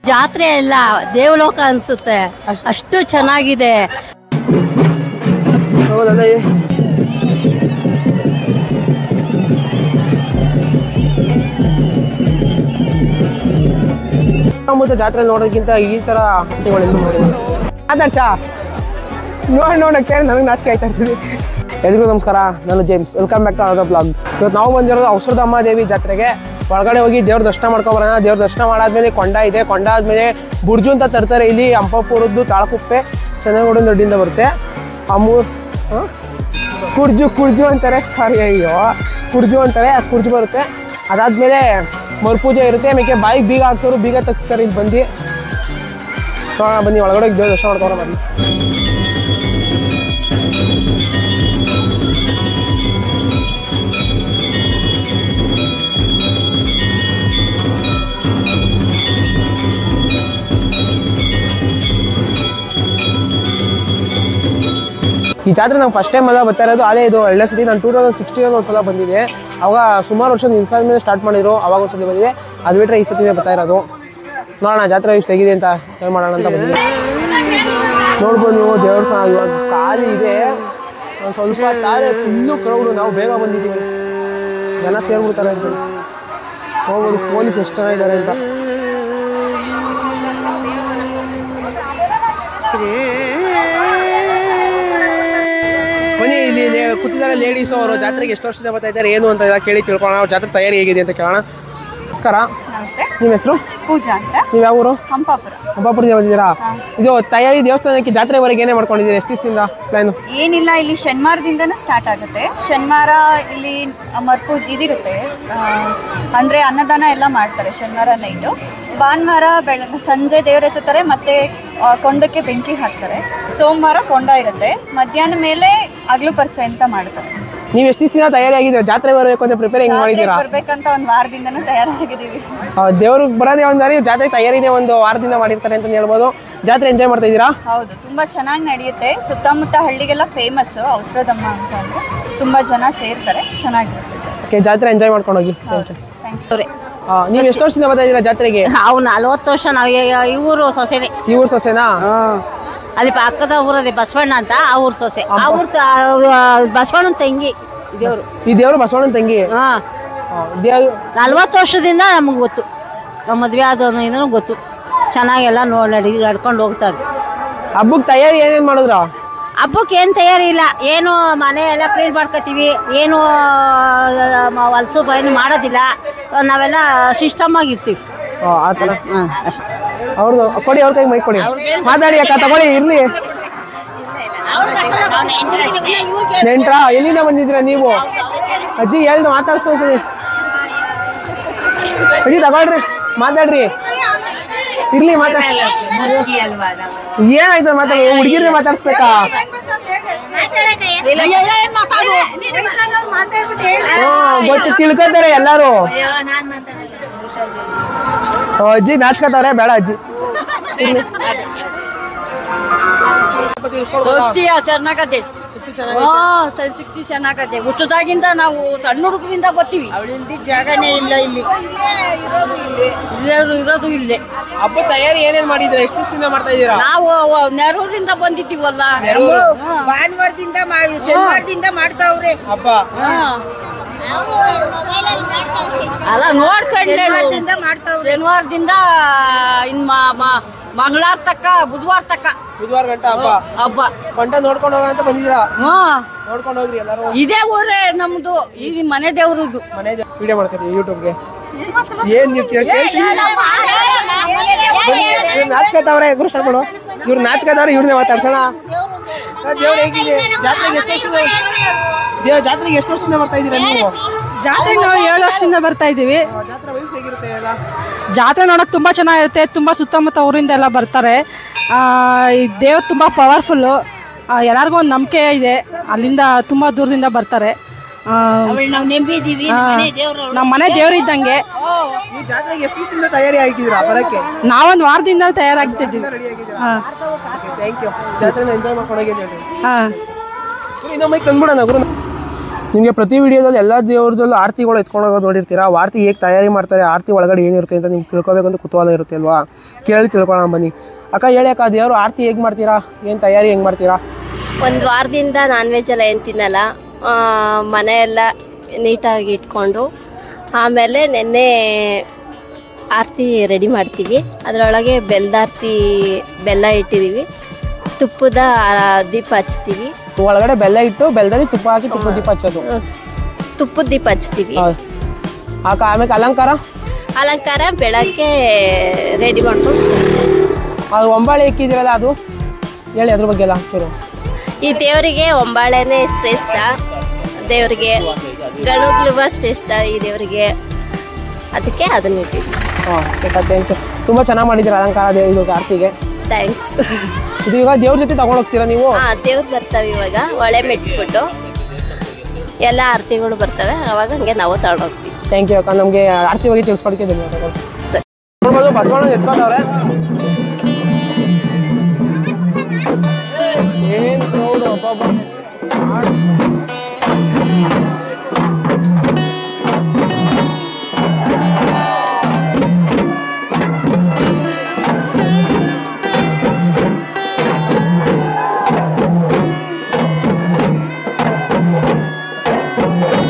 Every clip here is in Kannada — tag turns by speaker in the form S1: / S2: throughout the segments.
S1: ಜಾತ್ರೆ ಎಲ್ಲ ದೇವಲೋಕ ಅನ್ಸುತ್ತೆ, ಅಷ್ಟು ಚೆನ್ನಾಗಿದೆ.
S2: ಜಾತ್ರೆ ನೋಡೋದಕ್ಕಿಂತ ಈ ತರ ನೋಡಕ್ಕೆ ನನಗೆ ನಾಚಿಕೆ ಆಯ್ತಾ ಇರ್ತೀವಿ. ಎಲ್ರಿಗೂ ನಮಸ್ಕಾರ, ನಾನು James. Welcome back to another blog. ಇವತ್ತು ನಾವು ಬಂದಿರೋದು ಔಷಧಮ್ಮ ದೇವಿ ಜಾತ್ರೆಗೆ. ಒಳಗಡೆ ಹೋಗಿ ದೇವ್ರ ದರ್ಶನ ಮಾಡ್ಕೊಬರೋಣ. ದೇವ್ರ ದರ್ಶನ ಮಾಡಾದ್ಮೇಲೆ ಕೊಂಡ ಇದೆ, ಕೊಂಡ ಆದ್ಮೇಲೆ ಬುರ್ಜು ಅಂತ ತರ್ತಾರೆ. ಇಲ್ಲಿ ಅಂಪಾಪುರದ್ದು ತಾಳಕುಪ್ಪೆ ಚೆನ್ನಾಗೋಡಿನ ದೊಡ್ಡಿಂದ ಬರುತ್ತೆ. ಕುರ್ಜು ಅಂತಾರೆ, ಸಾರಿ ಅಯ್ಯೋ ಕುರ್ಜು ಅಂತಾರೆ. ಅದು ಕುರ್ಜು ಬರುತ್ತೆ. ಅದಾದ್ಮೇಲೆ ಮರುಪೂಜೆ ಇರುತ್ತೆ. ಆಮೇಲೆ ಬಾಯಿಗೆ ಬೀಗ ಹಾಕ್ಸೋರು, ಬೀಗ ತೆಗಿಸ್ತಾರೆ. ಇಲ್ಲಿ ಬಂದು ಬನ್ನಿ ಒಳಗಡೆ ದೇವ್ರ ದರ್ಶನ ಮಾಡ್ಕೊಬರೋ ಬನ್ನಿ. ಈ ಜಾತ್ರೆ ನಂಗೆ ಫಸ್ಟ್ ಟೈಮ್ ಎಲ್ಲ ಬರ್ತಾ ಇರೋದು. ಅದೇ ಇದು ಒಳ್ಳೆ ಸತಿ. ನಾನು 2016 ಒಂದ್ಸಲ ಬಂದಿದೆ. ಅವಾಗ ಸುಮಾರು ವರ್ಷ ನಿಲ್ಸಾದ ಮೇಲೆ ಸ್ಟಾರ್ಟ್ ಮಾಡಿದ್ರು. ಅವಾಗ ಒಂದ್ಸತಿ ಬಂದಿದೆ. ಅದು ಬಿಟ್ಟರೆ ಈ ಸತಿನೇ ಬರ್ತಾ ಇರೋದು. ನೋಡೋಣ ಜಾತ್ರೆ ಎಷ್ಟು ಹೇಗಿದೆ ಅಂತ ಟ್ರೈ ಮಾಡೋಣ ಅಂತ ಬಂದಿದೆ. ನೋಡ್ಬೋದು ನೀವು ದೇವಸ್ಥಾನ ಇವಾಗ ಖಾಲಿ ಇದೆ. ಒಂದು ಸ್ವಲ್ಪ ತಾರೆ ಫುಲ್ಲು ಕ್ರೌಡು. ನಾವು ಬೇಗ ಬಂದಿದ್ದೀವಿ, ಜನ ಸೇರ್ಬಿಡ್ತಾರೆ ಅಂತ ನೋಡ್ಬೋದು. ಪೊಲೀಸ್ ಎಷ್ಟು ಜನ ಇದ್ದಾರೆ ಅಂತ. ಬನ್ನಿ, ಇಲ್ಲಿ ಕೂತಿದ್ದಾರೆ ಲೇಡೀಸು. ಅವರು ಜಾತ್ರೆಗೆ ಎಷ್ಟು ವರ್ಷದಿಂದ ಬರ್ತಾ ಇದ್ದಾರೆ ಏನು ಅಂತ ಕೇಳಿ ತಿಳ್ಕೊಳ್ಳೋಣ. ಅವ್ರ ಜಾತ್ರೆ ತಯಾರಿ ಹೇಗಿದೆ ಅಂತ ಕೇಳೋಣ. ನಮಸ್ಕಾರ.
S3: ನಮಸ್ತೆ.
S2: ನಿಮ್ಮ ಹೆಸರು?
S3: ಪೂಜಾ ಅಂತ.
S2: ನೀವು ಯಾವ ಊರು?
S3: ಹಂಪಾಪುರದಿಂದ
S2: ಬಂದಿದ್ದೀರಾ? ಇದು ತಯಾರಿ ದೇವಸ್ಥಾನಕ್ಕೆ ಜಾತ್ರೆವರೆಗೆ ಏನೇ ಮಾಡ್ಕೊಂಡಿದ್ದೀರಿ? ಎಷ್ಟು ದಿವಸದಿಂದ ಪ್ಲಾನು?
S3: ಏನಿಲ್ಲ, ಇಲ್ಲಿ ಶನಿವಾರದಿಂದನೂ ಸ್ಟಾರ್ಟ್ ಆಗುತ್ತೆ. ಶನಿವಾರ ಇಲ್ಲಿ ಇದಿರುತ್ತೆ, ಅಂದರೆ ಅನ್ನದಾನ ಎಲ್ಲ ಮಾಡ್ತಾರೆ ಶನಿವಾರ ನೈಟು. ಭಾನುವಾರ ಸಂಜೆ ದೇವ್ರ ಎತ್ತುತ್ತಾರೆ, ಮತ್ತೆ ಕೊಂಡಕ್ಕೆ ಬೆಂಕಿ ಹಾಕ್ತಾರೆ. ಸೋಮವಾರ ಕೊಂಡ ಇರುತ್ತೆ. ಮಧ್ಯಾಹ್ನ ಮೇಲೆ ಅಗ್ಲು ಪರ್ಸೆ ಅಂತ ಮಾಡ್ತಾರೆ.
S2: ನೀವು ಎಷ್ಟು ದಿವಸದಿಂದ ತಯಾರಿ ಆಗಿದ್ದೀರಾ? ಜಾತ್ರೆ ಬರಬೇಕು ಅಂತ ಪ್ರಿಪೇರ್ ಹೆಂಗೆ ಮಾಡಿದ್ದೀರಾ?
S3: ಬರ್ಬೇಕಂತ ಒಂದು ವಾರದಿಂದನೂ ತಯಾರಾಗಿದ್ದೀವಿ.
S2: ದೇವ್ರಿಗೆ ಬರೋದೇ ಒಂದು ವಾರ, ಜಾತ್ರೆ ತಯಾರಿನೇ ಒಂದು ವಾರದಿಂದ ಮಾಡಿರ್ತಾರೆ ಅಂತ ಹೇಳ್ಬೋದು. ಜಾತ್ರೆ ಎಂಜಾಯ್ ಮಾಡ್ತಾ ಇದ್ದೀರಾ?
S3: ಹೌದು, ತುಂಬಾ ಚೆನ್ನಾಗಿ ನಡೆಯುತ್ತೆ. ಸುತ್ತಮುತ್ತ ಹಳ್ಳಿಗೆಲ್ಲ ಫೇಮಸ್ ಔಷಧಮ್ಮ ಅಂತ ಅಂದ್ರೆ ತುಂಬಾ ಜನ ಸೇರ್ತಾರೆ. ಚೆನ್ನಾಗಿರುತ್ತೆ
S2: ಜಾತ್ರೆ ಎಂಜಾಯ್ ಮಾಡ್ಕೊಂಡು ಹೋಗಿ. ನೀವು ಎಷ್ಟು ವರ್ಷದಿಂದ ಬರ್ತಾ ಇದ್ದೀರಾ ಜಾತ್ರೆಗೆ?
S1: ನಾವು 40 ವರ್ಷ. ನಾವು ಇವರು ಸೊಸೆನೆ.
S2: ಈ ಊರು ಸೊಸೆನಾ?
S1: ಅಲ್ಲಿ ಪಕ್ಕದ ಊರದೆ ಬಸವಣ್ಣ ಅಂತ, ಆ ಊರು ಸೊಸೆ. ಆ ಊರು ಬಸವಣ್ಣನ ತಂಗಿ ದೇವರು.
S2: ಈ ದೇವರು ಬಸವಣ್ಣನ ತಂಗಿ?
S1: 40 ವರ್ಷದಿಂದ ನಮಗೆ ಗೊತ್ತು. ನಮ್ಮ ಮದುವೆ ಆದನು ಗೊತ್ತು. ಚೆನ್ನಾಗೆಲ್ಲ ನಡ್ಕೊಂಡು ಹೋಗ್ತಾರೆ.
S2: ಹಬ್ಬಕ್ಕೆ ತಯಾರಿ ಏನೇನು ಮಾಡಿದ್ರ?
S1: ಹಬ್ಬಕ್ಕೆ ಏನು ತಯಾರಿ ಇಲ್ಲ. ಏನು ಮನೆ ಎಲ್ಲ ಕ್ಲೀನ್ ಮಾಡ್ಕೊತೀವಿ. ಏನು ಹೊಲಸು ಏನು ಮಾಡೋದಿಲ್ಲ. ನಾವೆಲ್ಲ ಸಿಸ್ಟಮ್ ಆಗಿರ್ತೀವಿ.
S2: ಆ ಥರ
S1: ಅಷ್ಟೇ.
S2: ಅವ್ರದ್ದು ಕೊಡಿ, ಅವ್ರ ಕೈಗೆ ಮೈಕ್ ಕೊಡಿ, ಮಾತಾಡಿ ಅಕ್ಕ. ತಗೊಳ್ಳಿ, ಇರ್ಲಿ. ನೆಂಟ್ರಾ? ಎಲ್ಲಿಂದ ಬಂದಿದ್ದೀರಾ ನೀವು? ಅಜ್ಜಿ ಹೇಳ್ದು ಮಾತಾಡ್ಸ್ತೀನಿ. ಅಜ್ಜಿ ತಗೊಳ್ರಿ, ಮಾತಾಡ್ರಿ. ಇರ್ಲಿ, ಮಾತಾಡಿ. ಏನಾಯ್ತು ಮಾತಾಡಿ? ಹುಡುಗಿರ್ಗೆ ಮಾತಾಡ್ಸ್ಬೇಕಾ? ಗೊತ್ತು, ತಿಳ್ಕೊತಾರೆ ಎಲ್ಲಾರು. ಅಜ್ಜಿ ನಾಚ್ಕೋತಾವ್ರೆ, ಬೇಡ ಅಜ್ಜಿ.
S1: ಚೆನ್ನಾಗತ್ತೆ. ಚೆನ್ನಾಗತ್ತೆ. ಹುಟ್ಟದಾಗಿಂದ ನಾವು ಸಣ್ಣ ಹುಡುಗರಿಂದ ಬರ್ತೀವಿ. ಅವಳಿಂದ ಜಾಗನೇ ಇಲ್ಲ ಇಲ್ಲಿ, ಇರೋದು ಇಲ್ಲೇ.
S2: ಹಬ್ಬ ತಯಾರಿ ಏನೇನ್ ಮಾಡಿದ್ರ? ಎಷ್ಟು ದಿವಸದಿಂದ ಮಾಡ್ತಾ ಇದೀರಾ?
S1: ನಾವು ನೆರೂರಿಂದ ಬಂದಿದ್ದೀವಲ್ಲ.
S4: ಭಾನುವಾರದಿಂದ ಶನಿವಾರದಿಂದ ಮಾಡ್ತಾವ್ರೆ
S2: ಹಬ್ಬ.
S1: ಅಲ್ಲ ನೋಡ್ಕೊಂಡು
S4: ಮಾಡ್ತಾವ್ರೆ.
S1: ಶನಿವಾರದಿಂದ ಇನ್ ಮಂಗಳವಾರ ತಕ್ಕ ಬುಧವಾರ
S2: ಗಂಟ
S1: ಹಬ್ಬ
S2: ಕೊಂಡ ನೋಡ್ಕೊಂಡು ಹೋಗ ಅಂತ ಬಂದಿದ್ದೀರಾ? ನೋಡ್ಕೊಂಡು ಹೋಗ್ರಿ ಎಲ್ಲರೂ.
S1: ಇದೇ ಊರೇ ನಮ್ದು. ಈ ಮನೆ ದೇವ್ರದ್ದು.
S2: ಮನೆ ವಿಡಿಯೋ ಮಾಡ್ತೀವಿ ಯೂಟ್ಯೂಬ್ಗೆ. ಏನ್ ನಾಚ್ಕತ್ತವ್ರೆ ಕೃಷ್ಣಗಳು. ಇವ್ರು ನಾಚ್ಕತ್ತವ್ರೆ, ಇವ್ರನ್ನೇ ಮಾತಾಡ್ಸೋಣ. ದೇವ್ರ ಹೇಗಿದೆ? ಜಾತ್ರೆಗೆ ಎಷ್ಟು ವರ್ಷದಿಂದ ಬರ್ತಾ ಇದ್ದೀರಾ ನೀವು?
S5: ಜಾತ್ರೆಗೆ ನಾವು 7 ವರ್ಷದಿಂದ ಬರ್ತಾ ಇದ್ದೀವಿ. ಜಾತ್ರೆ ನೋಡೋಕೆ ತುಂಬ ಚೆನ್ನಾಗಿರುತ್ತೆ. ತುಂಬ ಸುತ್ತಮುತ್ತ ಊರಿಂದ ಎಲ್ಲ ಬರ್ತಾರೆ. ಈ ದೇವ್ರು ತುಂಬ ಪವರ್ಫುಲ್ಲು. ಎಲ್ಲರಿಗೂ ಒಂದು ನಂಬಿಕೆ ಇದೆ. ಅಲ್ಲಿಂದ ತುಂಬ ದೂರದಿಂದ ಬರ್ತಾರೆ. ನಮ್ಮ ಮನೆ ದೇವ್ರು ಇದ್ದಂಗೆ.
S2: ತಯಾರಿ ಆಗಿದ್ದೀರಾ ಬರಕ್ಕೆ?
S5: ನಾವೊಂದು ವಾರದಿಂದ ತಯಾರಾಗ್ತಿದ್ದೀವಿ.
S2: Thank you. ಜಾತ್ರೆ ಎಂಜಾಯ್ ಮಾಡ್ಕೊಂಡು ಹೋಗಿದ್ದೀವಿ. ಇನ್ನೊಮ್ಮೆ ತಂದ್ಬಿಡೋಣ ಗುರು. ನಿಮಗೆ ಪ್ರತಿ ವಿಡಿಯೋದಲ್ಲಿ ಎಲ್ಲ ದೇವ್ರದಲ್ಲೂ ಆರತಿಗಳು ಎತ್ಕೊಂಡು ಹೋಗೋದು ನೋಡಿರ್ತೀರಾ. ಆರತಿ ಹೇಗೆ ತಯಾರಿ ಮಾಡ್ತಾರೆ, ಆರತಿ ಒಳಗಡೆ ಏನಿರುತ್ತೆ ಅಂತ ನಿಮ್ಗೆ ತಿಳ್ಕೊಬೇಕಂತ ಕುತೂಹಲ ಇರುತ್ತೆ ಅಲ್ವಾ? ಕೇಳಿ ತಿಳ್ಕೊಳ್ಳೋಣ ಬನ್ನಿ. ಅಕ್ಕ ಹೇಳಿ ಅಕ್ಕ, ದೇವರು ಆರತಿ ಹೇಗೆ ಮಾಡ್ತೀರಾ, ಏನು ತಯಾರಿ ಹೆಂಗೆ ಮಾಡ್ತೀರಾ?
S6: ಒಂದು ವಾರದಿಂದ ನಾನ್ ವೆಜ್ ಎಲ್ಲ ಏನು ತಿನ್ನಲ್ಲ, ಮನೆಯೆಲ್ಲ ನೀಟಾಗಿ ಇಟ್ಕೊಂಡು ಆಮೇಲೆ ನೆನ್ನೆ ಆರತಿ ರೆಡಿ ಮಾಡ್ತೀವಿ. ಅದರೊಳಗೆ ಬೆಲ್ಲದಾರತಿ ಬೆಲ್ಲ ಇಟ್ಟಿದ್ದೀವಿ, ತುಪ್ಪದ ದೀಪ ಹಚ್ತೀವಿ.
S2: ಒಳಗಡೆ ಬೆಲ್ಲ ಇಟ್ಟು ಬೆಲ್ಲದಲ್ಲಿ ತುಪ್ಪ ಹಾಕಿ ತುಪ್ಪದ ದೀಪ ಹಚ್ಚೋದು.
S6: ತುಪ್ಪದ ದೀಪ ಹಚ್ತೀವಿ.
S2: ಆಮೇಲೆ
S6: ಅಲಂಕಾರ ಬೆಳಗ್ಗೆ ರೆಡಿ ಮಾಡ್ಕೊಂಡು
S2: ಅದು ಒಂಬಾಳೆ ಇಕ್ಕಿದ್ದೀರಲ್ಲ, ಅದು ಹೇಳಿ ಅದ್ರ ಬಗ್ಗೆ ಎಲ್ಲ ಚೂರು.
S6: ಈ ದೇವರಿಗೆ ಒಂಬಾಳೆನೇ ಶ್ರೇಷ್ಠ. ದೇವರಿಗೆ ಗಣಗ್ಲುವ ಶ್ರೇಷ್ಠ ಈ ದೇವರಿಗೆ, ಅದಕ್ಕೆ ಅದನ್ನ ಇಟ್ಟಿದ್ವಿ.
S2: ಥ್ಯಾಂಕ್ಸ್. ತುಂಬ ಚೆನ್ನಾಗಿ ಮಾಡಿದ್ದೀರ ಅಲಂಕಾರ ಇದು ಆರತಿಗೆ.
S6: ಥ್ಯಾಂಕ್ಸ್.
S2: ಇದು ಇವಾಗ ದೇವ್ರ ಜೊತೆ ತಗೊಂಡೋಗ್ತೀರಾ ನೀವು?
S6: ದೇವ್ರು ಬರ್ತಾವೆ ಇವಾಗ, ಒಳೆ ಮೆಟ್ಬಿಟ್ಟು ಎಲ್ಲ ಆರತಿಗಳು ಬರ್ತವೆ, ಅವಾಗ ಹಂಗೆ ನಾವು ತಗೊಂಡೋಗ್ತೀವಿ.
S2: ಥ್ಯಾಂಕ್ ಯು ಅಕ್ಕ, ನಮಗೆ ಆರತಿ ಬಗ್ಗೆ ತಿಳಿಸ್ಕೊಡ್ತೀವಿ. ಧನ್ಯವಾದಗಳು.
S6: ಸರಿ,
S2: ನೋಡ್ಬೋದು ಬಸವಣ್ಣ ಎತ್ಕೊಂಡವ್ರೆ. ಏನು ಕ್ರೌಡ್ ಒಬ್ಬೊಬ್ಬ.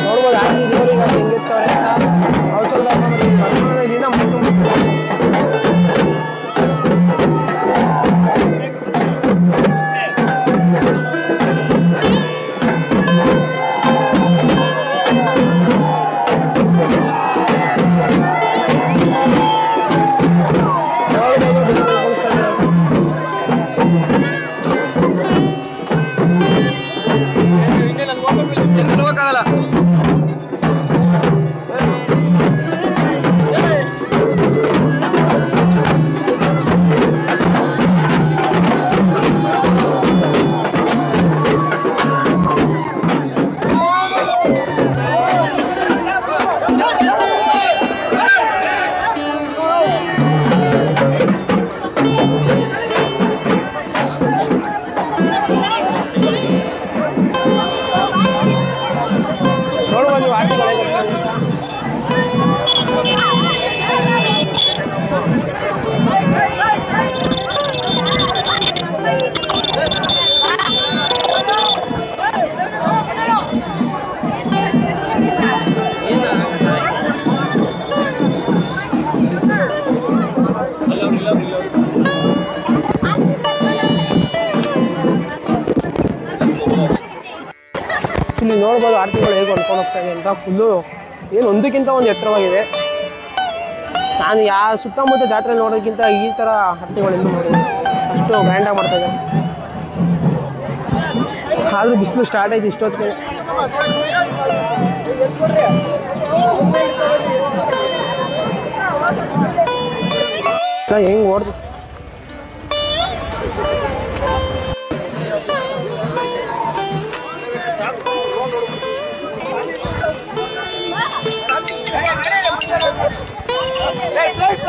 S2: ನೋಡ್ಬೋದು ಆರತಿ ದೇವರಿಗೆ ಹೆಂಗಿರ್ತಾರೆ ಅಂತ. ಔಷಧ ದಿನ ಮುಟ್ಟು ಇಲ್ಲಿ ನೋಡ್ಬೋದು ಆರತಿಗಳು ಹೇಗೆ ಹೊಂದ್ಕೊಂಡು ಹೋಗ್ತಾ ಇದೆ ಅಂತ. ಫುಲ್ಲು ಏನು ಒಂದಕ್ಕಿಂತ ಒಂದು ಎತ್ತರವಾಗಿದೆ. ನಾನು ಸುತ್ತಮುತ್ತ ಜಾತ್ರೆ ನೋಡೋದಕ್ಕಿಂತ ಈ ಥರ ಆರತಿಗಳೆಲ್ಲೂ ನೋಡಿದೆ, ಅಷ್ಟು ಗ್ರ್ಯಾಂಡಾಗಿ ಮಾಡ್ತಾಯಿದೆ. ಆದರೂ ಬಿಸಿಲು ಸ್ಟಾರ್ಟ್ ಆಯ್ತು ಇಷ್ಟೊತ್ತಿಗೆ. ಹೆಂಗೆ ಓಡ್ದು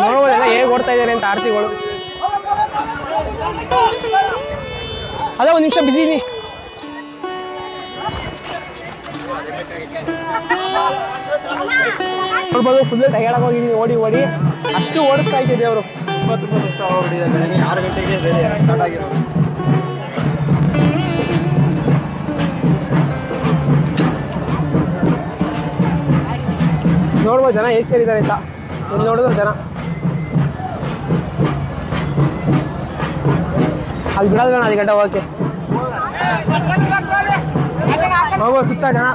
S2: ನೋಡ್ಬೋದೆಲ್ಲ ಹೇಗೆ ಓಡ್ತಾ ಇದ್ದಾರೆ ಅಂತ ಆರತಿಗಳು. ಅದ ಒಂದು ನಿಮಿಷ ಬಿಸಿ ಇದೀನಿ. ನೋಡ್ಬೋದು ಫುಲ್ ಟಯರ್ಡ್ ಹೋಗಿದ್ದೀನಿ ಓಡಿ ಓಡಿ, ಅಷ್ಟು ಓಡಿಸ್ತಾ ಇದ್ದೆ ಅವರು.
S7: 6 ಗಂಟೆಗೆ ಸ್ಟಾರ್ಟ್ ಆಗಿರೋದು.
S2: ನೋಡ್ಬೋದು ಜನ ಹೇಗೆ ಸೇರಿದ್ದಾರೆ ಅಂತ. ಎಲ್ಲಿ ನೋಡಿದ್ರು ಜನ. ಅದು ಬಿಡೋದು ಅದು ಗಂಟೆ ಹೋಗಕ್ಕೆ. ಹೋಗೋ ಸುತ್ತ ಜನ.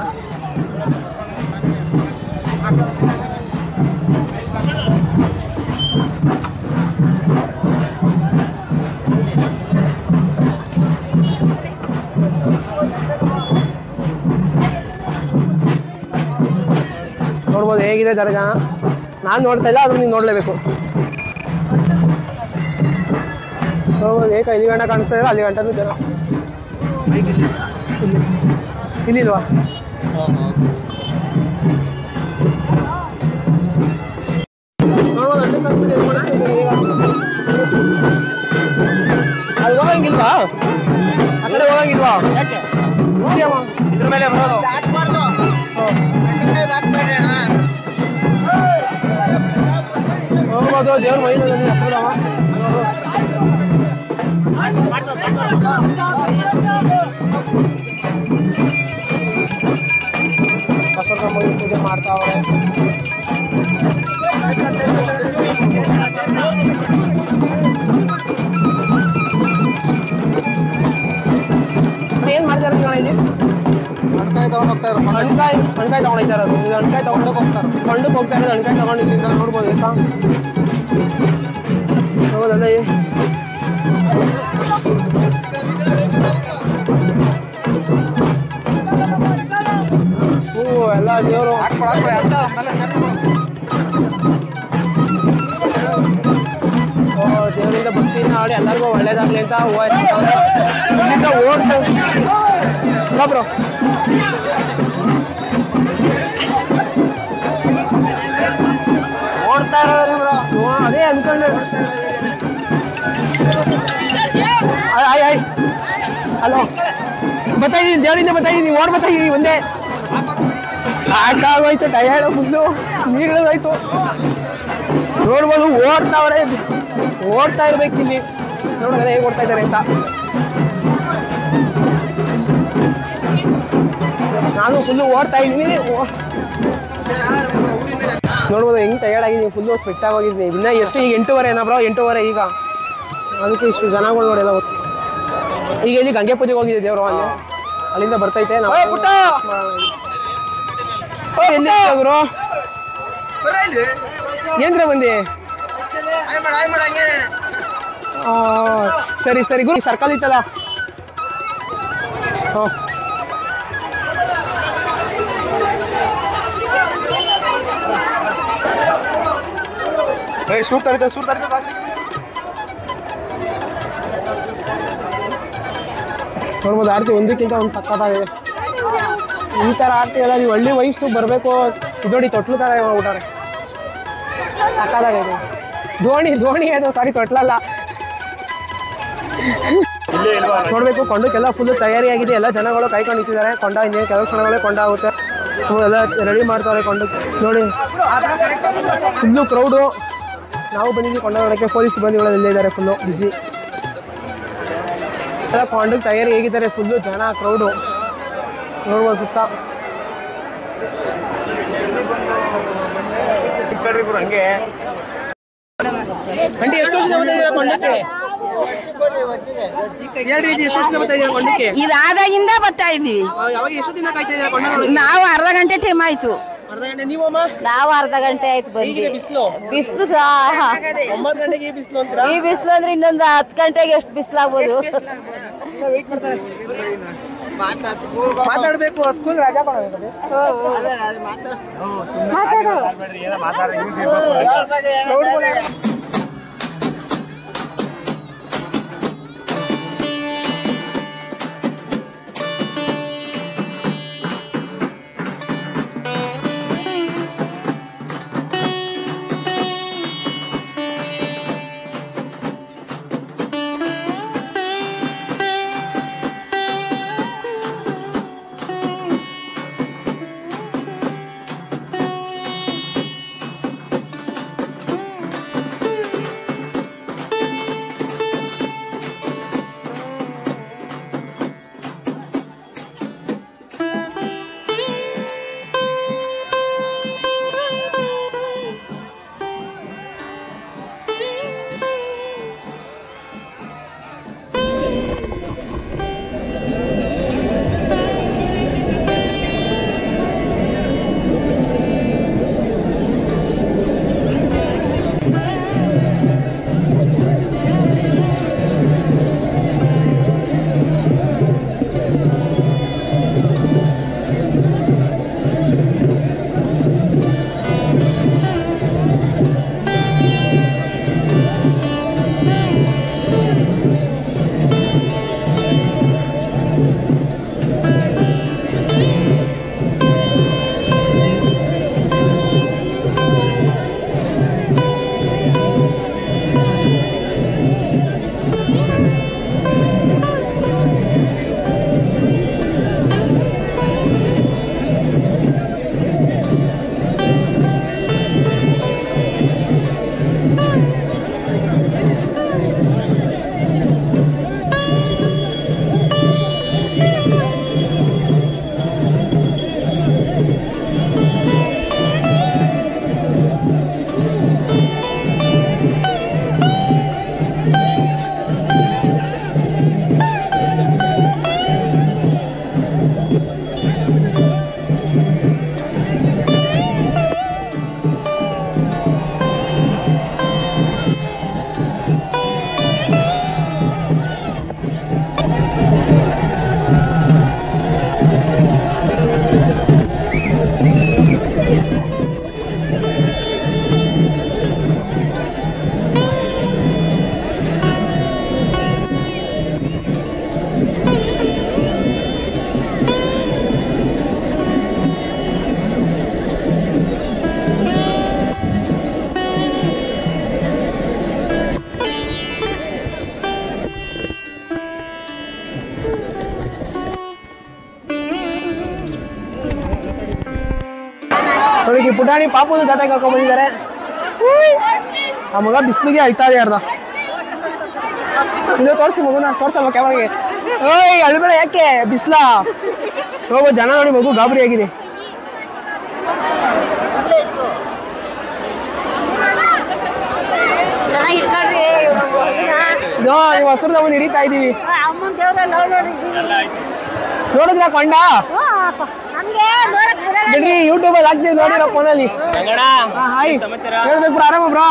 S2: ನೋಡ್ಬೋದು ಹೇಗಿದೆ ಜನ. ನಾನು ನೋಡ್ತಾ ಇಲ್ಲ, ಆದ್ರೂ ನೀವು ನೋಡಲೇಬೇಕು. ನೋಡ್ಬೋದು ಏಕ ಇಲ್ಲಿ ಗಂಟೆ ಕಾಣಿಸ್ತಾ ಇಲ್ಲ, ಅಲ್ಲಿ ಗಂಟೆನೂ ಜನ. ಇಲ್ಲಿಲ್ವಾ? ನೋಡ್ಬೋದು ಅಲ್ಲಿ ಹೋಗಂಗಿಲ್ವಾ? ಆ ಕಡೆ ಹೋಗಂಗಿಲ್ವಾ? ಯಾಕೆ ಇದ್ರ ಮೇಲೆ ಬರೋದು ಹೋಗ್ಬೋದು ದೇವ್ರ ಮೈ ಹೆಸರವ ಬಸವರಾಮಯ್ಯ ಪೂಜೆ ಮಾಡ್ತಾವ್ರೆ. ಏನ್ ಮಾಡ್ತಾರೆ ಇಲ್ಲಿ? ಹಣ್ಕಾಯಿ ತಗೊಂಡು ಹೋಗ್ತಾ ಇರೋದು. ಹಣ್ಕಾಯಿ ತಗೊಂಡು ಹೋಗ್ತಾ ಇರೋದು. ಇದು ಹಣ್ಕಾಯಿ ತಗೊಂಡು ಹೋಗ್ತಾರೆ. ಕೊಂಡಕ್ಕೆ ಹೋಗ್ತಾ ಇರೋದು ಹಣ್ಕಾಯಿ ತಗೊಂಡು ಇಲ್ಲಿಂದ ನೋಡ್ಬೋದು ಆಯ್ತಾ? ಹೌದಲ್ಲ ಹೂವು ಎಲ್ಲ ದೇವರು ದೇವರಿಂದ ಭಕ್ತಿಯಿಂದ ಆಡಿ ಎಲ್ಲರಿಗೂ ಒಳ್ಳೇದಾಗ್ಲಿ ಅಂತ ಹೂವು ಇಲ್ಲಿಂದ ಬ್ರೋ ಓಡ್ತಾ ಇರೋದು ಅದೇ ಅನ್ಕೊಂಡೆ. ಹಲೋ ಬರ್ತಾಯಿದ್ದೀನಿ, ದೇವರಿಂದ ಬರ್ತಾಯಿದ್ದೀನಿ, ಓಡ್ ಬರ್ತಾಯಿದ್ದೀನಿ ಒಂದೇ. ಸಾಕಾಗೋಯ್ತು, ಟಯರ್ಡ್ ಫುಲ್ಲು, ನೀರಿಳೋಯ್ತು. ನೋಡ್ಬೋದು ಓಡ್ತಾ ಇರ್ಬೇಕು ಇಲ್ಲಿ. ನೋಡಿದ್ರೆ ಹೇಗೆ ಓಡ್ತಾ ಇದ್ದಾರೆ ಅಂತ. ನಾನು ಫುಲ್ಲು ಓಡ್ತಾ ಇದ್ದೀನಿ. ನೋಡ್ಬೋದು ಹೆಂಗೆ ಟಯರ್ಡ್ ಆಗಿದ್ದೀನಿ, ಫುಲ್ಲು ಸ್ವೆಟ್ ಆಗೋಗಿದ್ದೀನಿ. ಇನ್ನು ಎಷ್ಟು ಈಗ 8:30 ಏನೋ ಬ್ರೋ, 8:30 ಈಗ. ಅದಕ್ಕೆ ಇಷ್ಟು ಜನಗಳು ನೋಡಿಲ್ಲ. ಈಗ ಇಲ್ಲಿ ಗಂಗೆ ಪೂಜೆಗೆ ಹೋಗಿದೆ ದೇವರು, ಅಲ್ಲಿಂದ ಬರ್ತೈತೆ. ನಾವು ಗುರು ಏನ್ರ ಬಂದಿ? ಸರಿ ಸರಿ ಗುರು, ಸರ್ಕಲ್ ಇತ್ತಲ್ಲ. ನೋಡ್ಬೋದು ಆರತಿ ಒಂದಕ್ಕಿಂತ ಒಂದು ಸಕ್ಕತ್ತಾಗಿದೆ. ಈ ಥರ ಆರತಿ ಎಲ್ಲ ನೀವು ಹಳ್ಳಿ ವೈಫ್ಸು ಬರಬೇಕು. ಇದೋಡಿ ತೊಟ್ಲು ಥರ ಊಟಾರೆ ಸಕ್ಕತ್ತಾಗಿದೆ. ದೋಣಿ ಅದು ಸಾರಿ ತೊಟ್ಲಲ್ಲ. ನೋಡಬೇಕು ಕೊಂಡಕ್ಕೆಲ್ಲ ಫುಲ್ಲು ತಯಾರಿಯಾಗಿದೆ. ಎಲ್ಲ ಜನಗಳು ಕಾಯ್ಕೊಂಡು ನಿಂತಿದ್ದಾರೆ. ಕೊಂಡ ಇನ್ನೇನು ಕೆಲವು ಕ್ಷಣಗಳೇ ಕೊಂಡ ಆಗುತ್ತೆ. ಎಲ್ಲ ರೆಡಿ ಮಾಡ್ತಾರೆ ಕೊಂಡಕ್ಕೆ. ನೋಡಿ ಫುಲ್ಲು ಕ್ರೌಡು. ನಾವು ಬಂದಿದ್ದೀವಿ ಕೊಂಡ ನೋಡೋಕ್ಕೆ. ಪೊಲೀಸ್ ಬಂದಿಗಳು ಇಲ್ಲೇ ಇದ್ದಾರೆ, ಫುಲ್ಲು ಬಿಸಿ. ಎಲ್ಲ ಕೊಂಡಕ್ಕೆ ತಯಾರಿ ಹೇಗಿದ್ದಾರೆ, ಫುಲ್ಲು ಜನ ಕ್ರೌಡು ನೋಡ್ಬೋದು ಸುತ್ತ. ಹಂಗೆ ಅಂಟಿ ಎಷ್ಟು ವರ್ಷದಿಂದ ಬರ್ತಾ ಇದ್ದೀರಾ ಕೊಂಡಕ್ಕೆ?
S4: ಇದಾದಾಗಿಂದ ಬರ್ತಾ ಇದ್ದೀವಿ.
S2: ಯಾವಾಗ ಎಷ್ಟು ದಿನ ಕಾಯ್ತಾ ಇದ್ದೀರಾ ಕೊಂಡ?
S4: ನಾವು ಅರ್ಧ ಗಂಟೆ ಟೈಮ್ ಆಯ್ತು.
S2: ಅರ್ಧ ಗಂಟೆ. ನೀವಮ್ಮ?
S3: ನಾವು ಅರ್ಧ ಗಂಟೆ ಆಯ್ತು ಬಂದು.
S2: ಬಿಸಿಲು 9 ಗಂಟೆಗೆ ಬಿಸಿಲು ಅಂತೀರಾ?
S3: ಈ ಬಿಸಿಲು ಅಂದ್ರೆ ಇನ್ನೊಂದು 10 ಗಂಟೆಗೆ ಎಷ್ಟು ಬಿಸಿಲಾಗ್ಬೋದು.
S2: ಮಾತಾಡ್ಬೇಕು. ಸ್ಕೂಲ್ ರಜಾ ಕೊಡಬೇಕು. ಪುಟಾಣಿ ಪಾಪುನು ಜಾತ್ರೆ ಕರ್ಕೊಂಡ್ ಬಂದಿದ್ದಾರೆ. ಆ ಮಗ ಬಿಸಿಲಿಗೆ ಅಳ್ತಾ ಇದೆ ಅರ್ಧ. ಇದು ತೋರಿಸಿ ಮಗುನ ತೋರ್ಸಮ್ಮ ಕ್ಯಾಮ್ರಾಗೆ. ಓಯ್ ಅಳ್ಬೇಡ, ಯಾಕೆ ಬಿಸ್ಲ? ಹೋಗೋ ಜನ ನೋಡಿ ಮಗು ಗಾಬರಿ ಆಗಿದೆ. ನೀವು ಹಸಿರು ತಗೊಂಡು ಹಿಡಿತಾ ಇದೀವಿ. ನೋಡಿದ್ರ ಕೊಂಡ ಬಿಡ್ರಿ, ಯೂಟ್ಯೂಬ್ ಅಲ್ಲಿ ಹಾಕ್ತೀವಿ ನೋಡಿರೋ ಫೋನಲ್ಲಿ. ಹೇಳ್ಬೇಕು ಬ್ರೋ, ಆರಾಮ ಬ್ರೋ?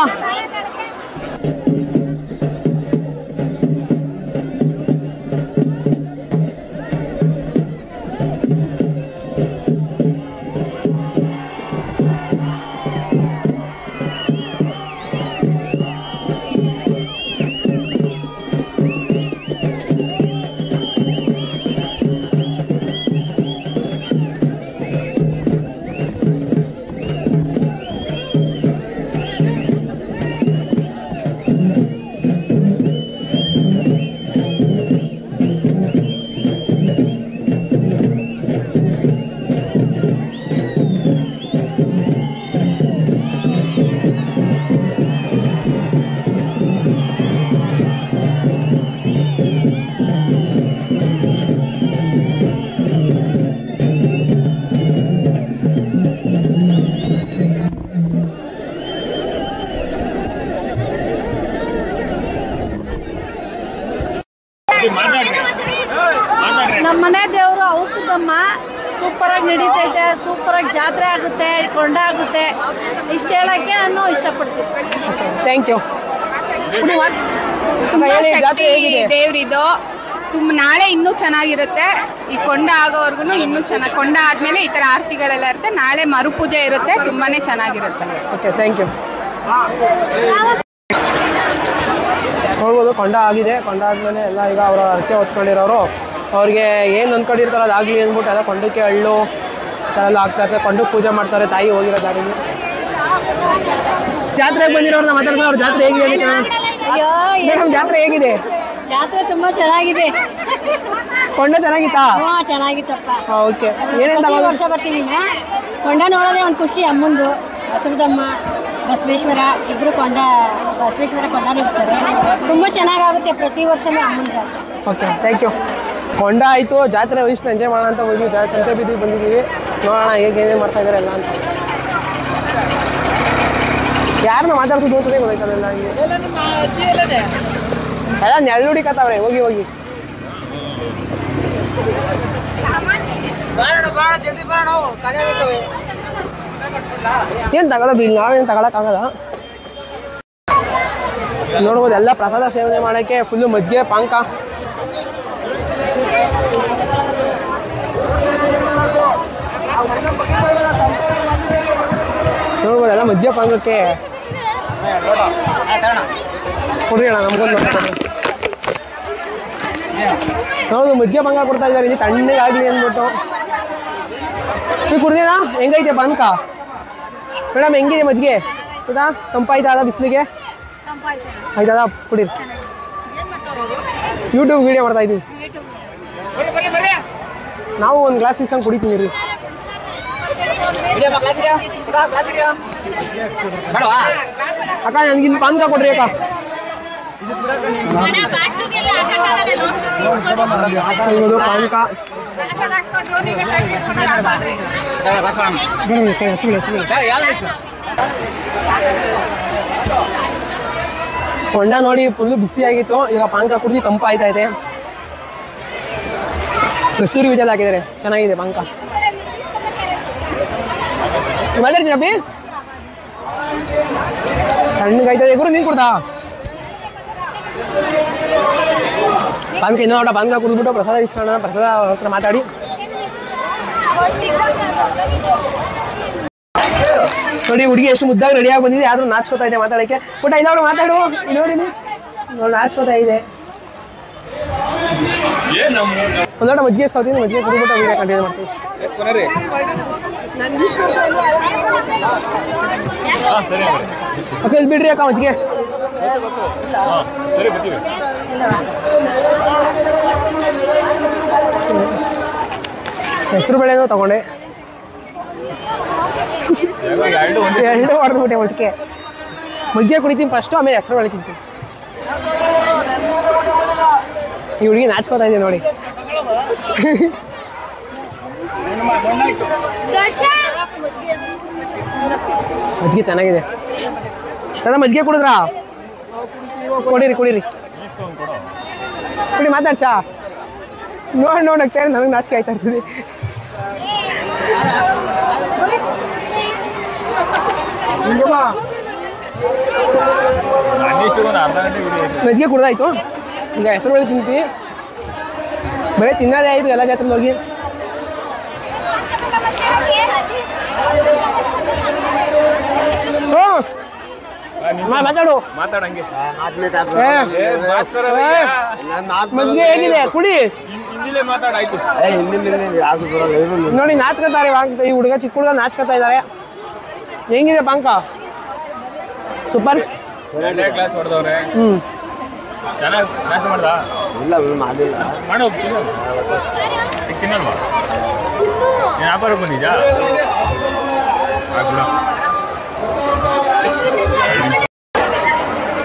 S8: ನಮ್ಮ ಮನೆ ದೇವರು ಔಷಧಮ್ಮ ಸೂಪರಾಗಿ ನಡೀತೈತೆ, ಸೂಪರಾಗಿ ಜಾತ್ರೆ ಆಗುತ್ತೆ, ಕೊಂಡ ಆಗುತ್ತೆ. ಇಷ್ಟು ಹೇಳಕ್ಕೆ ನಾನು ಇಷ್ಟಪಡ್ತೀನಿ.
S2: Thank you.
S4: ತುಂಬಾ ಶಕ್ತಿ ದೇವ್ರಿದು. ನಾಳೆ ಇನ್ನೂ ಚೆನ್ನಾಗಿರುತ್ತೆ. ಈ ಕೊಂಡ ಆಗೋವರೆಗೂ ಇನ್ನೂ ಚೆನ್ನಾಗಿ, ಕೊಂಡ ಆದ್ಮೇಲೆ ಈ ತರ ಆರತಿಗಳೆಲ್ಲ ಇರುತ್ತೆ. ನಾಳೆ ಮರುಪೂಜೆ ಇರುತ್ತೆ, ತುಂಬಾನೇ ಚೆನ್ನಾಗಿರುತ್ತೆ.
S2: Okay, thank you. ನೋಡ್ಬೋದು ಕೊಂಡ ಆಗಿದೆ. ಕೊಂಡ ಆದ್ಮೇಲೆ ಎಲ್ಲ ಈಗ ಅವರ ಅರ್ಕೆ ಹೊತ್ಕೊಂಡಿರೋರು ಅವ್ರಿಗೆ ಏನು ಅಂದ್ಕೊಂಡಿರ್ತಾರೆ ಅದಾಗಲಿ ಅಂದ್ಬಿಟ್ಟು ಎಲ್ಲ ಕೊಂಡಕ್ಕೆ ಹಳ್ಳು ಆ ಥರ ಎಲ್ಲ ಆಗ್ತಾ ಇರ್ತಾರೆ. ಕೊಂಡಕ್ಕೆ ಪೂಜೆ ಮಾಡ್ತಾರೆ ತಾಯಿ ಹೋಗಿರೋ ದಾರಿಗೆ. ಜಾತ್ರೆಗೆ ಬಂದಿರೋರ್ನ ಮಾತಾಡ್ತಾರೆ. ಅವ್ರ ಜಾತ್ರೆ ಹೇಗಿದೆ ಮೇಡಮ್? ಜಾತ್ರೆ ಹೇಗಿದೆ?
S8: ಜಾತ್ರೆ ತುಂಬಾ ಚೆನ್ನಾಗಿದೆ.
S2: ಕೊಂಡ ಚೆನ್ನಾಗಿತ್ತಾ?
S8: ಚೆನ್ನಾಗಿತ್ತಪ್ಪ.
S2: ಓಕೆ, ಏನೇನು
S8: ವರ್ಷ ಬರ್ತೀವಿ. ಕೊಂಡ ನೋಡೋದೇ ಒಂದು ಖುಷಿ. ಅಮ್ಮಂದು, ಹಸುರದಮ್ಮ, ಬಸವೇಶ್ವರ ಇಬ್ಬರು ಬಸವೇಶ್ವರ ಕೊಂಡನೇ ಇರ್ತಾರೆ. ತುಂಬ ಚೆನ್ನಾಗಾಗುತ್ತೆ ಪ್ರತಿ ವರ್ಷವೂ ಅಮ್ಮನ ಜಾತ್ರೆ.
S2: Okay, thank you. ಕೊಂಡ ಆಯಿತು, ಜಾತ್ರೆ ವಯಸ್ಸನ್ನ ಎಂಜಾಯ್ ಮಾಡೋಣ ಅಂತ ಹೋಗಿ ಸಂತೆ ಬೀದಿಗೆ ಬಂದಿದ್ದೀವಿ. ನೋಡೋಣ ಹೇಗೆ ಮಾಡ್ತಾ ಇದ್ದಾರೆ ಎಲ್ಲ ಅಂತ. ಯಾರನ್ನ ಮಾತಾಡ್ಸೋದು ಅಂತಲೇ ಗೊತ್ತಾಯ್ತಲ್ಲ. ಎಲ್ಲ ನೆಳ್ಳುಡಿಕತ್ತವ್ರೆ. ಹೋಗಿ ಹೋಗಿ ಏನು ತಗೊಳ್ಳೋದು ಇಲ್ಲಿ, ನಾವೇನು ತಗೊಳಕ್ಕಾಗಲ್ಲ. ನೋಡ್ಬೋದು ಎಲ್ಲ ಪ್ರಸಾದ ಸೇವನೆ ಮಾಡೋಕ್ಕೆ ಫುಲ್ಲು ಮಜ್ಜಿಗೆ ಪಾಂಕ. ನೋಡ್ಬೋದು ಎಲ್ಲ ಮಜ್ಜಿಗೆ ಪಾಂಕಕ್ಕೆ ಕೊಡ್ರಿ ಅಣ್ಣ, ನಮ್ಗೊಂದು ನೋಡೋದು ಮಜ್ಜಿಗೆ ಪಾಂಕ ಕೊಡ್ತಾ ಇದ್ದಾರೆ. ಇಲ್ಲಿ ತಣ್ಣಗಾಗಲಿ ಅಂದ್ಬಿಟ್ಟು. ನೀವು ಕುಡ್ದೇನಾ? ಹೆಂಗೈತೆ ಪಾಂಕ ಮೇಡಮ್? ಹೆಂಗಿದೆ ಮಜ್ಜಿಗೆ? ಹೌದಾ? ತಂಪಾಯ್ತಾ ಬಿಸಿಲಿಗೆ? ಆಯ್ತದ, ಕುಡೀರಿ. ಯೂಟ್ಯೂಬ್ ವಿಡಿಯೋ ಮಾಡ್ತಾ ಇದ್ದೀವಿ ನಾವು. ಒಂದು ಗ್ಲಾಸ್ ಇಸ್ಕೊಂಡು ಕುಡಿತೀನಿ ರೀ. ಅಕ್ಕ ನನಗಿನ್ನ ಪಾನ್ಕ ಕೊಡ್ರಿ ಅಕ್ಕ. ಪಾನ್ಕ ಕೊಂಡ ನೋಡಿ ಫುಲ್ಲು ಬಿಸಿಯಾಗಿತ್ತು. ಈಗ ಪಾನ್ಕ ಕುಡಿದು ತಂಪಾಯ್ತಾ ಇದೆ. ಕಸ್ತೂರಿ ಬೀಜ ಹಾಕಿದ್ದಾರೆ, ಚೆನ್ನಾಗಿದೆ ಪಾನ್ಕ. ಮಾತಾಡ್ತೀನಿ ಅಪ್ಪಿ, ತಣ್ಣಗಾಯ್ತದೆ. ಗುರು ನೀನು ಕುಡ್ದಾ ಪಾನ್ಕ? ಇನ್ನೂ ನೋಡ ಪಾನ್ಕ ಕುಡಿದ್ಬಿಟ್ಟು ಪ್ರಸಾದ ಇಸ್ಕೊಳ್ಳೋಣ. ಪ್ರಸಾದ ಹತ್ರ ಮಾತಾಡಿ. ನೋಡಿ ಹುಡುಗಿ ಎಷ್ಟು ಮುದ್ದಾಗಿ ರೆಡಿಯಾಗಿ ಬಂದಿದೆ, ಆದ್ರೂ ನಾಚ್ಕೋತಾ ಇದೆ ಮಾತಾಡೋಕ್ಕೆ. ಪುಟ್ಟ ಇಲ್ಲವ್ರು ಮಾತಾಡು. ನೋಡಿ ನೋಡಿ ನಾಚ್ಕೋತಾ ಇದೆ. ಒಂದೋಟ ಮಜ್ಜಿಗೆ ಇಸ್ಕೊಳ್ತೀನಿ. ಮಜ್ಜಿಗೆ ಕುಡಿದ್ಬಿಟ್ಟು ವಿಡಿಯೋ ಕಂಟಿನ್ಯೂ ಮಾಡ್ತೀವಿ. ಓಕೆ, ಇಲ್ಲಿ ಬಿಡ್ರಿ ಅಕ್ಕ ಮಜ್ಜಿಗೆ. ಹೆಸರು ಬೇಳೆನೂ ತಗೊಂಡೆ. ಎರಡು ಹೊಡೆದ್ಬಿಟ್ಟೆ ಒಟ್ಟಿಗೆ. ಮಜ್ಜಿಗೆ ಕುಡಿತೀನಿ ಫಸ್ಟು, ಆಮೇಲೆ ಹೆಸರು ಬೇಳೆ ತಿಂತೀನಿ. ಈ ಹುಡುಗಿ ನಾಚ್ಕೋತಾ ಇದೆ ನೋಡಿ. ಮಜ್ಜಿಗೆ ಚೆನ್ನಾಗಿದೆ. ದಾದಾ ಮಜ್ಜಿಗೆ ಕುಡಿದ್ರಾ? ಕುಡೀರಿ ಕುಡಿ ಮಾತಾಡ್ಚಾ? ನೋಡಕ್ಕೆ ನನಗೆ ನಾಚಿಕೆ ಆಯ್ತಾ ಇರ್ತದೆ. ಮಜ್ಜಿಗೆ ಕುಡ್ದಾಯ್ತು, ಈಗ ಹೆಸರು ಬೇಳೆ ತಿಂತೀವಿ. ಬರೀ ತಿನ್ನೋದೇ ಆಯ್ತು ಎಲ್ಲ ಜಾತ್ರೆ ಹೋಗಿ. ಮಾತಾಡು. ಮಜ್ಜಿಗೆ ಹೇಗಿದೆ ಕುಡಿ. ನೋಡಿ ನಾಚ್ಕೊತಾರೆ ಈ ಹುಡುಗ, ಚಿಕ್ಕ ಹುಡುಗ ನಾಚ್ಕೊತಾ ಇದ್ದಾರೆ. ಹೆಂಗಿದೆ ಪಾಂಕ? ಸೂಪರ್.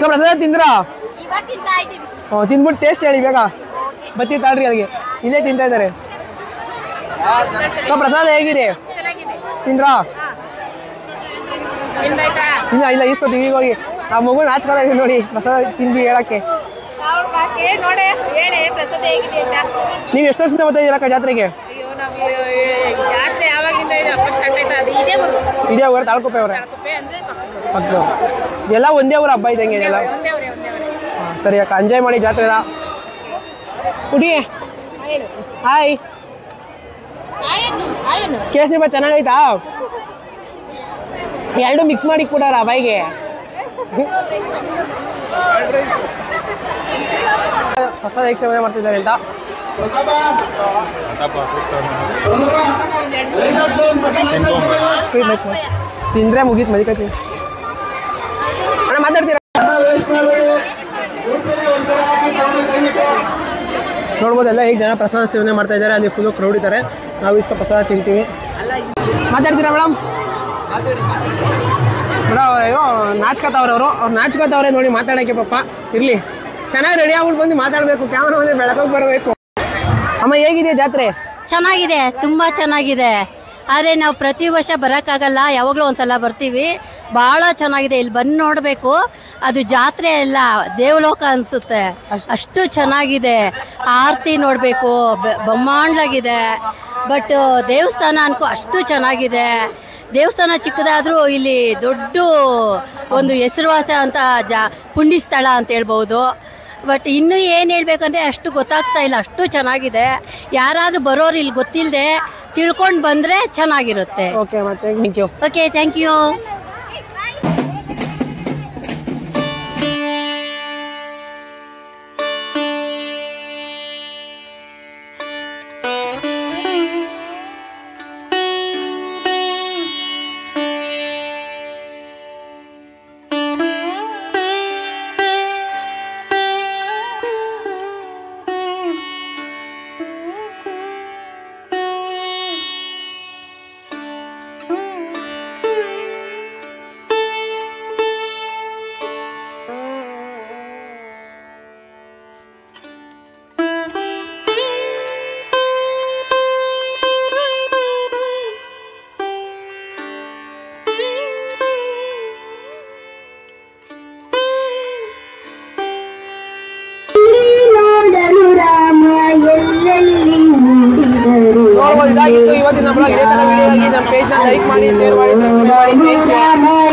S2: ಪ್ರಸಾದ ತಿಂದ್ರಾ? ತಿಂದ್ಬಿಟ್ಟು ಟೇಸ್ಟ್ ಹೇಳಿ ಬೇಗ. ಬತ್ತಿ ತಾಳ್ರಿ ಅಲ್ಲಿಗೆ, ಇಲ್ಲೇ ತಿಂತಾ ಇದ್ದಾರೆ. ಪ್ರಸಾದ ಹೇಗಿದೆ? ತಿಂದ್ರಾ? ಇಲ್ಲ ಈಸ್ಕೊತೀವಿ ಈಗ ಹೋಗಿ. ಆ ಮಗು ನಾಚ್ಕೊತಾ ಇದೀವಿ ನೋಡಿ ಪ್ರಸಾದ ತಿಂದು ಹೇಳಕ್ಕೆ. ನೀವು ಎಷ್ಟು ವರ್ಷದಿಂದ ಬರ್ತಾ ಇದ್ದೀರಕ್ಕ ಜಾತ್ರೆಗೆ? ಇದೇ ಊರ ತಾಳ್ಕೊಪ್ಪೆ ಅವರ ಪಕ್ಕ ಎಲ್ಲ ಒಂದೇ ಊರ ಹಬ್ಬ ಇದ್ದಂಗೆ ಇದೆಲ್ಲ. ಸರಿ ಅಕ್ಕ, ಎಂಜಾಯ್ ಮಾಡಿ ಜಾತ್ರೆದ. ಕುಡಿ. ಹಾಯ್. ಕೇಸರಿ ಬಾತ್ ಚೆನ್ನಾಗೈತಾ? ಎರಡು ಮಿಕ್ಸ್ ಮಾಡಿ ಕೊಡಾರ ಬಾಯಿಗೆ. ಹೊಸ ಹೇಗೆ ಸೇವನೆ ಮಾಡ್ತಿದ್ದಾರೆ ಅಂತ ತಿಂದ್ರೆ ಮುಗೀತು ಮದಿಕತಿ. ಅಣ್ಣ ಮಾತಾಡ್ತೀರಾ? ನೋಡ್ಬೋದು ಎಲ್ಲ ಈಗ ಜನ ಪ್ರಸಾದ ಸೇವನೆ ಮಾಡ್ತಾ ಇದ್ದಾರೆ. ಅಲ್ಲಿ ಫುಲ್ಲು ಕ್ರೌಡ್ ಇದ್ದಾರೆ. ನಾವು ಇಸ್ಕೊ ಪ್ರಸಾದ ತಿಂತೀವಿ. ಮಾತಾಡ್ತೀರಾ ಮೇಡಮ್? ಅಯ್ಯೋ ನಾಚ್ಕೋತಾವ್ರೆ ಅವ್ರು ನಾಚ್ಕೋತಾವ್ರೆ ನೋಡಿ ಮಾತಾಡೋಕ್ಕೆ. ಪಾಪ ಇರಲಿ, ಚೆನ್ನಾಗಿ ರೆಡಿ ಆಗ್ಬಿಟ್ಟು ಬಂದು ಮಾತಾಡಬೇಕು. ಕ್ಯಾಮ್ರಾ ಬಂದು ಬೆಳಕೋಗಿ ಬರಬೇಕು. ಅಮ್ಮ ಹೇಗಿದೆ ಜಾತ್ರೆ?
S8: ಚೆನ್ನಾಗಿದೆ, ತುಂಬ ಚೆನ್ನಾಗಿದೆ. ಆದರೆ ನಾವು ಪ್ರತಿ ವರ್ಷ ಬರೋಕ್ಕಾಗಲ್ಲ, ಯಾವಾಗಲೂ ಒಂದ್ಸಲ ಬರ್ತೀವಿ. ಭಾಳ ಚೆನ್ನಾಗಿದೆ. ಇಲ್ಲಿ ಬಂದು ನೋಡಬೇಕು. ಅದು ಜಾತ್ರೆ ಅಲ್ಲ, ದೇವಲೋಕ ಅನಿಸುತ್ತೆ, ಅಷ್ಟು ಚೆನ್ನಾಗಿದೆ. ಆರತಿ ನೋಡಬೇಕು, ಬ್ರಹ್ಮಾಂಡಾಗಿದೆ. ಬಟ್ ದೇವಸ್ಥಾನ ಅನ್ಕೋ ಅಷ್ಟು ಚೆನ್ನಾಗಿದೆ. ದೇವಸ್ಥಾನ ಚಿಕ್ಕದಾದರೂ ಇಲ್ಲಿ ದೊಡ್ಡ ಒಂದು ಹೆಸರುವಾಸ ಅಂತ ಪುಣ್ಯ ಸ್ಥಳ ಅಂತ ಹೇಳ್ಬೋದು. ಬಟ್ ಇನ್ನೂ ಏನು ಹೇಳ್ಬೇಕಂದ್ರೆ ಅಷ್ಟು ಗೊತ್ತಾಗ್ತಾ ಇಲ್ಲ, ಅಷ್ಟು ಚೆನ್ನಾಗಿದೆ. ಯಾರಾದರೂ ಬರೋರು ಇಲ್ಲಿ ಗೊತ್ತಿಲ್ಲದೆ ತಿಳ್ಕೊಂಡು ಬಂದರೆ ಚೆನ್ನಾಗಿರುತ್ತೆ.
S2: ಓಕೆ, ಮತ್ತೆ thank you.
S8: Okay, thank you.
S2: ಇದಾಗಿತ್ತು ಇವತ್ತಿನ ಬ್ಲಾಗ್. ಇದೇ ತರ ವಿಡಿಯೋ ಆಗಿ ನಮ್ಮ ಪೇಜ್ನ ಲೈಕ್ ಮಾಡಿ, ಶೇರ್ ಮಾಡಿ, ಸಬ್ಸ್ಕ್ರೈಬ್ ಮಾಡಿ.